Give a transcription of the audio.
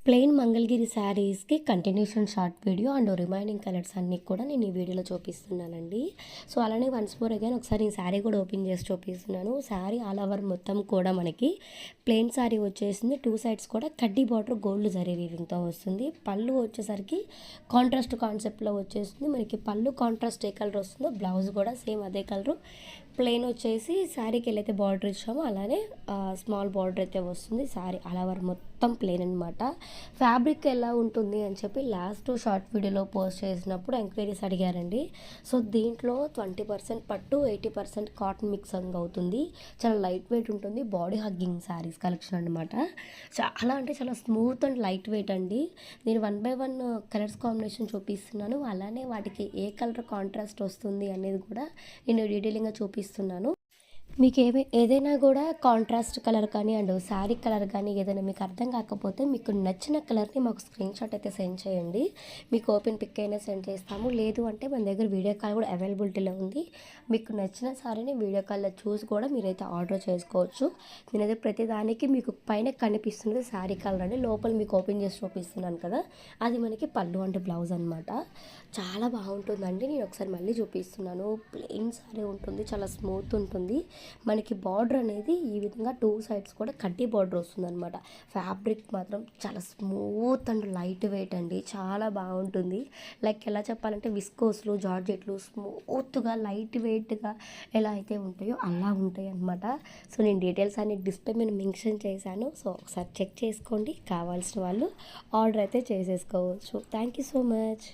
Plain Mangalagiri శారీస్కి continuation short video and remaining colours అన్నీ కూడా నేను ఈ వీడియోలో చూపిస్తున్నానండి. సో అలానే వన్స్ మోర్ అగైన్ ఒకసారి ఈ శారీ కూడా ఓపెన్ చేసి చూపిస్తున్నాను. శారీ ఆల్ ఓవర్ మొత్తం కూడా మనకి ప్లెయిన్ శారీ వచ్చేసింది. 2 సైడ్స్ కూడా కడ్డీ బార్డర్ గోల్డ్ జరీ వీవింగ్తో వస్తుంది. పళ్ళు వచ్చేసరికి కాంట్రాస్ట్ కాన్సెప్ట్లో వచ్చేస్తుంది. మనకి పళ్ళు కాంట్రాస్ట్ ఏ కలర్ వస్తుందో బ్లౌజ్ కూడా సేమ్ అదే కలరు. ప్లెయిన్ వచ్చేసి శారీకి వెళ్ళైతే బార్డర్ ఇచ్చామో అలానే స్మాల్ బార్డర్ అయితే వస్తుంది. శారీ ఆల్ ఓవర్ మొత్తం ప్లెయిన్ అనమాట. ఫ్యాబ్రిక్ ఎలా ఉంటుంది అని చెప్పి లాస్ట్ షార్ట్ వీడియోలో పోస్ట్ చేసినప్పుడు ఎంక్వైరీస్ అడిగారండి. సో దీంట్లో 20% పట్టు 80% కాటన్ మిక్సింగ్ అవుతుంది. చాలా లైట్ వెయిట్ ఉంటుంది. బాడీ హగ్గింగ్ శారీస్ కలెక్షన్ అనమాట. చాలా అంటే చాలా స్మూత్ అండ్ లైట్ వెయిట్ అండి. నేను 1 by 1 కలర్స్ కాంబినేషన్ చూపిస్తున్నాను. అలానే వాటికి ఏ కలర్ కాంట్రాస్ట్ వస్తుంది అనేది కూడా నేను డీటెయిలింగ్గా చూపిస్తున్నాను. మీకు ఏదైనా కూడా కాంట్రాస్ట్ కలర్ కానీ అండ్ శారీ కలర్ కానీ ఏదైనా మీకు అర్థం కాకపోతే మీకు నచ్చిన కలర్ని మాకు స్క్రీన్ షాట్ అయితే సెండ్ చేయండి. మీకు ఓపెన్ పిక్ అయినా సెండ్ చేస్తాము. లేదు అంటే మన దగ్గర వీడియో కాల్ కూడా అవైలబిలిటీలో ఉంది. మీకు నచ్చిన శారీని వీడియో కాల్లో చూసి కూడా మీరైతే ఆర్డర్ చేసుకోవచ్చు. నేనైతే ప్రతిదానికి మీకు పైన కనిపిస్తున్నది శారీ కలర్ అండి. లోపల మీకు ఓపెన్ చేసి చూపిస్తున్నాను కదా, అది మనకి పళ్ళు అంటే బ్లౌజ్ అనమాట. చాలా బాగుంటుందండి. నేను ఒకసారి మళ్ళీ చూపిస్తున్నాను. ప్లెయిన్ శారీ ఉంటుంది, చాలా స్మూత్ ఉంటుంది. మనకి బార్డర్ అనేది ఈ విధంగా 2 సైడ్స్ కూడా కడ్డీ బార్డర్ వస్తుందన్నమాట. ఫ్యాబ్రిక్ మాత్రం చాలా స్మూత్ అండ్ లైట్ వెయిట్ అండి. చాలా బాగుంటుంది. లైక్ ఎలా చెప్పాలంటే విస్కోస్లు జార్జెట్లు స్మూత్గా లైట్ వెయిట్గా ఎలా అయితే ఉంటాయో అలా ఉంటాయి అన్నమాట. సో నేను డీటెయిల్స్ అన్ని డిస్ప్లే మీద మెన్షన్ చేశాను. సో ఒకసారి చెక్ చేసుకోండి. కావాల్సిన వాళ్ళు ఆర్డర్ అయితే చేసేసుకోవచ్చు. Thank you so much.